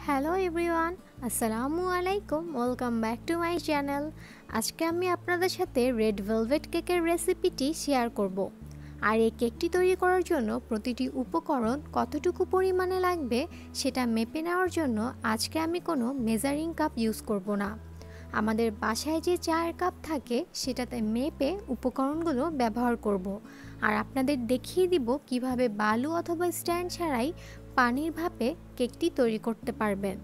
Hello everyone, আসসালামু আলাইকুম। Welcome back to my channel. আজকে আমি আপনাদের সাথে রেড ভেলভেট কেকের রেসিপিটি শেয়ার করব। আর এই কেকটি তৈরি করার জন্য প্রতিটি উপকরণ কতটুকু পরিমাণে লাগবে সেটা মেপে নেওয়ার জন্য আজকে আমি কোনো মেজারিং কাপ ইউজ করব না। আমাদের বাসায় যে চায়ের কাপ থাকে সেটাতে মেপে উপকরণগুলো ব্যবহার করব। আর আপনাদের দেখিয়ে দিব কিভাবে বালু অথবা স্ট্যান্ড ছাড়াই পানির ভাপে কেকটি তৈরি করতে পারবেন।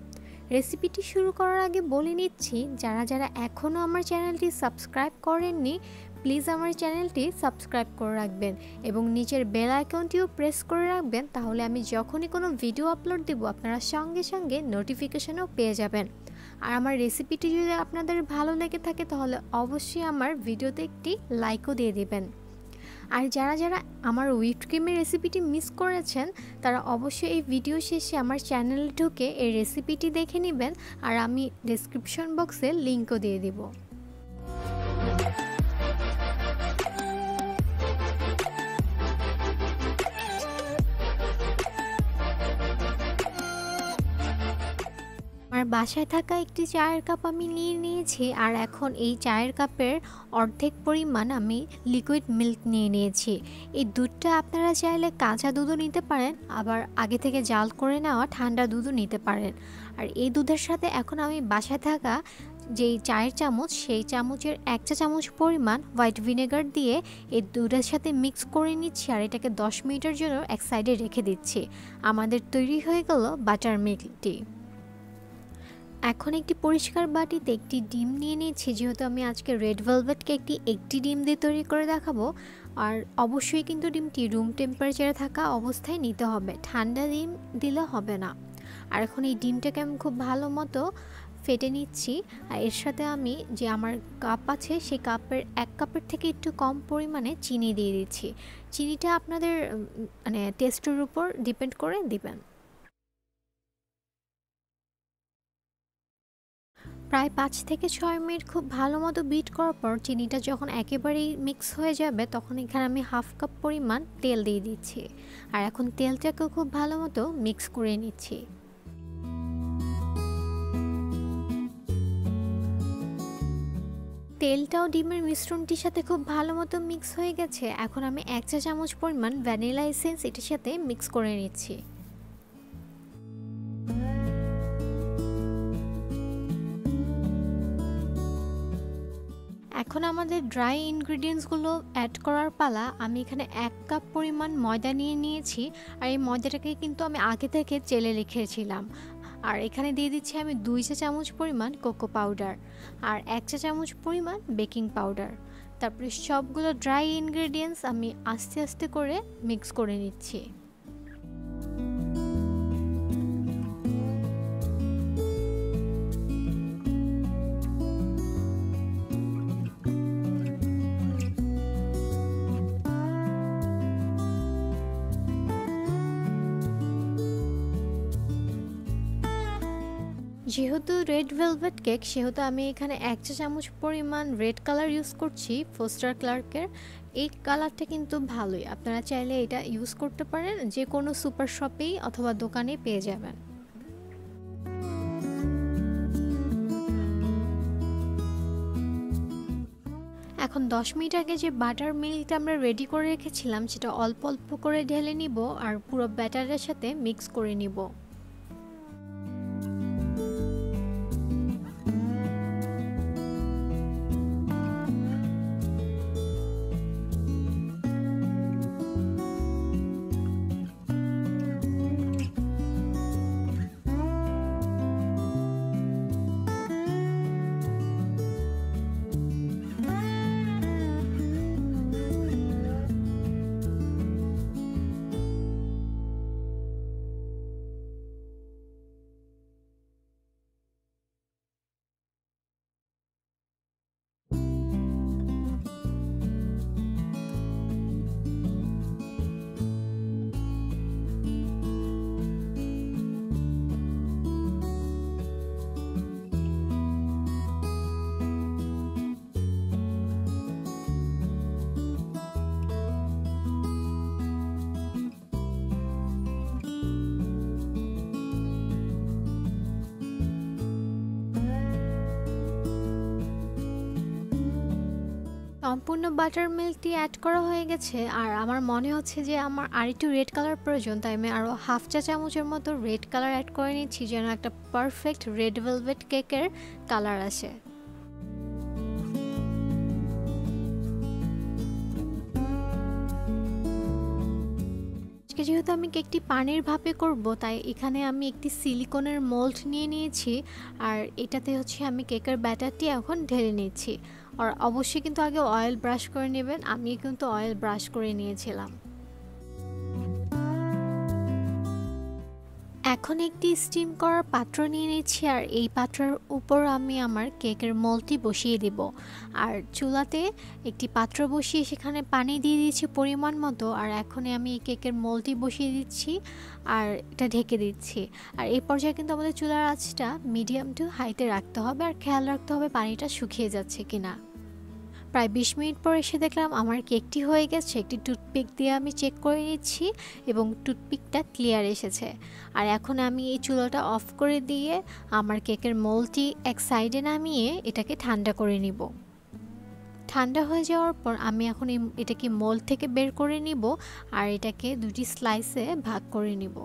রেসিপিটি শুরু করার আগে বলে নিচ্ছি, যারা যারা এখনও আমার চ্যানেলটি সাবস্ক্রাইব করেননি প্লিজ আমার চ্যানেলটি সাবস্ক্রাইব করে রাখবেন এবং নিচের বেল আইকনটিও প্রেস করে রাখবেন, তাহলে আমি যখনই কোনো ভিডিও আপলোড দেব আপনারা সঙ্গে সঙ্গে নোটিফিকেশনও পেয়ে যাবেন। আর আমার রেসিপিটি যদি আপনাদের ভালো লেগে থাকে তাহলে অবশ্যই আমার ভিডিওতে একটি লাইকও দিয়ে দেবেন। আর যারা যারা আমার হুইপড ক্রিমের রেসিপিটি মিস করেছেন তারা অবশ্যই এই ভিডিও শেষে আমার চ্যানেলে ঢুকে এই রেসিপিটি দেখে নেবেন, আর আমি ডেসক্রিপশন বক্সে লিঙ্কও দিয়ে দেব। আমার বাসায় থাকা একটি চায়ের কাপ আমি নিয়ে নিয়েছি, আর এখন এই চায়ের কাপের অর্ধেক পরিমাণ আমি লিকুইড মিল্ক নিয়ে নিয়েছি। এই দুধটা আপনারা চাইলে কাঁচা দুধও নিতে পারেন, আবার আগে থেকে জাল করে নেওয়া ঠান্ডা দুধও নিতে পারেন। আর এই দুধের সাথে এখন আমি বাসায় থাকা যেই চায়ের চামচ সেই চামচের 1 চা চামচ পরিমাণ হোয়াইট ভিনেগার দিয়ে এই দুধের সাথে মিক্স করে নিচ্ছি, আর এটাকে 10 মিনিটের জন্য এক সাইডে রেখে দিচ্ছি। আমাদের তৈরি হয়ে গেল বাটার মিল্ক টি। এখন একটি পরিষ্কার বাটিতে একটি ডিম নিয়ে নিয়েছি, যেহেতু আমি আজকে রেড ভেলভেট কেকটি একটি ডিম দিয়ে তৈরি করে দেখাবো। আর অবশ্যই কিন্তু ডিমটি রুম টেম্পারেচারে থাকা অবস্থায় নিতে হবে, ঠান্ডা ডিম দিলে হবে না। আর এখন এই ডিমটাকে আমি খুব ভালো মতো ফেটে নিচ্ছি। আর এর সাথে আমি যে আমার কাপ আছে সেই কাপের 1 কাপের থেকে একটু কম পরিমাণে চিনি দিয়ে দিচ্ছি। চিনিটা আপনাদের মানে টেস্টের উপর ডিপেন্ড করে দিবেন। প্রায় 5 থেকে 6 মিনিট খুব ভালো মতো বিট করার পর চিনিটা যখন একেবারেই মিক্স হয়ে যাবে তখন এখানে আমি হাফ কাপ পরিমাণ তেল দিয়ে দিচ্ছি। আর এখন তেলটাকেও খুব ভালো মতো মিক্স করে নিচ্ছি। তেলটাও ডিমের মিশ্রণটির সাথে খুব ভালো মতো মিক্স হয়ে গেছে। এখন আমি 1 চা চামচ পরিমাণ ভ্যানিলা এসেন্স এটার সাথে মিক্স করে নিচ্ছি। এখন আমাদের ড্রাই ইনগ্রিডিয়েন্টসগুলো অ্যাড করার পালা। আমি এখানে 1 কাপ পরিমাণ ময়দা নিয়ে নিয়েছি, আর এই ময়দাটাকে কিন্তু আমি আগে থেকে চেলে রেখেছিলাম। আর এখানে দিয়ে দিচ্ছি আমি 2 চা চামচ পরিমাণ কোকো পাউডার আর 1 চা চামচ পরিমাণ বেকিং পাউডার। তারপরে সবগুলো ড্রাই ইনগ্রিডিয়েন্টস আমি আস্তে আস্তে করে মিক্স করে নিচ্ছি। যেহেতু রেড ভেলভেট কেক সেহেতু আমি এখানে 1 চা চামচ পরিমাণ রেড কালার ইউজ করছি, ফোস্টার ক্লার্কের। এই কালারটা কিন্তু ভালোই, আপনারা চাইলে এটা ইউজ করতে পারেন, যে কোনো সুপার শপেই অথবা দোকানেই পেয়ে যাবেন। এখন 10 মিনিট আগে যে বাটার মিল্কটা আমরা রেডি করে রেখেছিলাম সেটা অল্প অল্প করে ঢেলে নিব আর পুরো ব্যাটারের সাথে মিক্স করে নিব। সম্পূর্ণ বাটার মিল্কটি অ্যাড করা হয়ে গেছে, আর আমার মনে হচ্ছে যে আমার আর একটু রেড কালার প্রয়োজন, তাই আমি আরও হাফ চা চামচের মতো রেড কালার অ্যাড করে নিচ্ছি যেন একটা পারফেক্ট রেড ভেলভেট কেকের কালার আসে। যেহেতু আমি কেকটি পানির ভাপে করব, তাই এখানে আমি একটি সিলিকনের মোল্ড নিয়ে নিয়েছি, আর এটাতে হচ্ছে আমি কেকের ব্যাটারটি এখন ঢেলে নিচ্ছি। আর অবশ্যই কিন্তু আগে অয়েল ব্রাশ করে নেবেন, আমি কিন্তু অয়েল ব্রাশ করে নিয়েছিলাম। এখন একটি স্টিম করার পাত্র নিয়ে নিচ্ছি, আর এই পাত্রের উপর আমি আমার কেকের মোল্ডটি বসিয়ে দেব। আর চুলাতে একটি পাত্র বসিয়ে সেখানে পানি দিয়ে দিচ্ছি পরিমাণ মতো, আর এখন আমি এই কেকের মোল্ডটি বসিয়ে দিচ্ছি আর এটা ঢেকে দিচ্ছি। আর এই পর্যায়ে কিন্তু আমাদের চুলার আঁচটা মিডিয়াম টু হাইতে রাখতে হবে, আর খেয়াল রাখতে হবে পানিটা শুকিয়ে যাচ্ছে কিনা। প্রায় 20 মিনিট পর এসে দেখলাম আমার কেকটি হয়ে গেছে। একটি টুথপিক দিয়ে আমি চেক করে নিচ্ছি এবং টুথপিকটা ক্লিয়ার এসেছে। আর এখন আমি এই চুলাটা অফ করে দিয়ে আমার কেকের মোল্ডটি এক সাইডে নামিয়ে এটাকে ঠান্ডা করে নিব। ঠান্ডা হয়ে যাওয়ার পর আমি এখন এটাকে মোল্ড থেকে বের করে নিব, আর এটাকে দুটি স্লাইসে ভাগ করে নিব।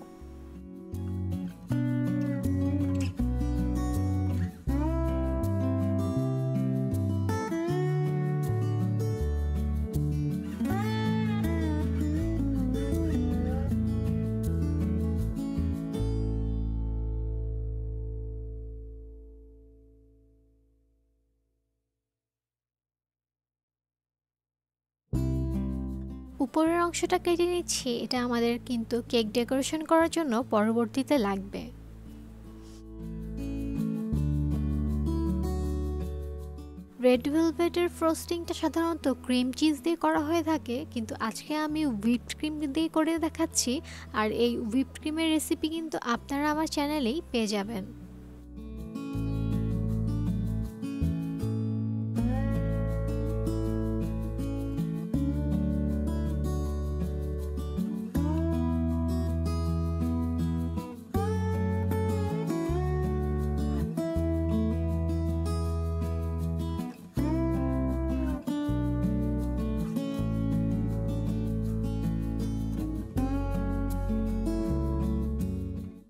উপরের অংশটা কেটে নিচ্ছি, এটা আমাদের কিন্তু কেক ডেকোরেশন করার জন্য পরবর্তীতে লাগবে। রেড ভেলভেটের ফ্রস্টিংটা সাধারণত ক্রিম চিজ দিয়ে করা হয়ে থাকে, কিন্তু আজকে আমি হুইপড ক্রিম দিয়ে করে দেখাচ্ছি। আর এই হুইপড ক্রিমের রেসিপি কিন্তু আপনারা আমার চ্যানেলেই পেয়ে যাবেন।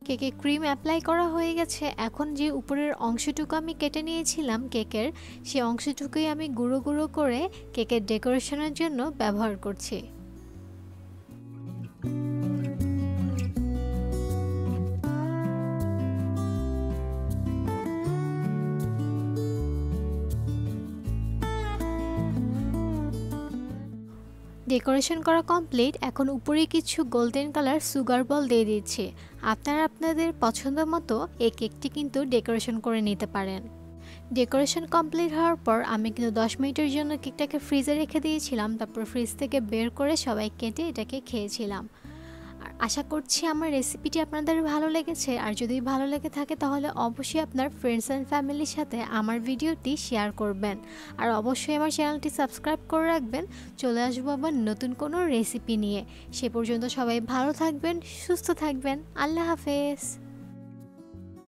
কেকে ক্রিম অ্যাপ্লাই করা হয়ে গেছে। এখন যে উপরের অংশটুকু আমি কেটে নিয়েছিলাম কেকের, সেই অংশটুকুই আমি গুঁড়ো গুঁড়ো করে কেকের ডেকোরেশনের জন্য ব্যবহার করছি। ডেকোরেশন করা কমপ্লিট। এখন উপরে কিছু গোল্ডেন কালার সুগার বল দিয়ে দিচ্ছি। আপনারা আপনাদের পছন্দ মতো এই কেকটি কিন্তু ডেকোরেশন করে নিতে পারেন। ডেকোরেশন কমপ্লিট হওয়ার পর আমি কিন্তু 10 মিনিটের জন্য কেকটাকে ফ্রিজে রেখে দিয়েছিলাম, তারপর ফ্রিজ থেকে বের করে সবাই কেটে এটাকে খেয়েছিলাম। আর আশা করছি আমার রেসিপিটি আপনাদের ভালো লেগেছে, আর যদি ভালো লেগে থাকে তাহলে অবশ্যই আপনার ফ্রেন্ডস অ্যান্ড ফ্যামিলির সাথে আমার ভিডিওটি শেয়ার করবেন, আর অবশ্যই আমার চ্যানেলটি সাবস্ক্রাইব করে রাখবেন। চলে আসবো আবার নতুন কোনো রেসিপি নিয়ে। সে পর্যন্ত সবাই ভালো থাকবেন, সুস্থ থাকবেন। আল্লাহ হাফেজ।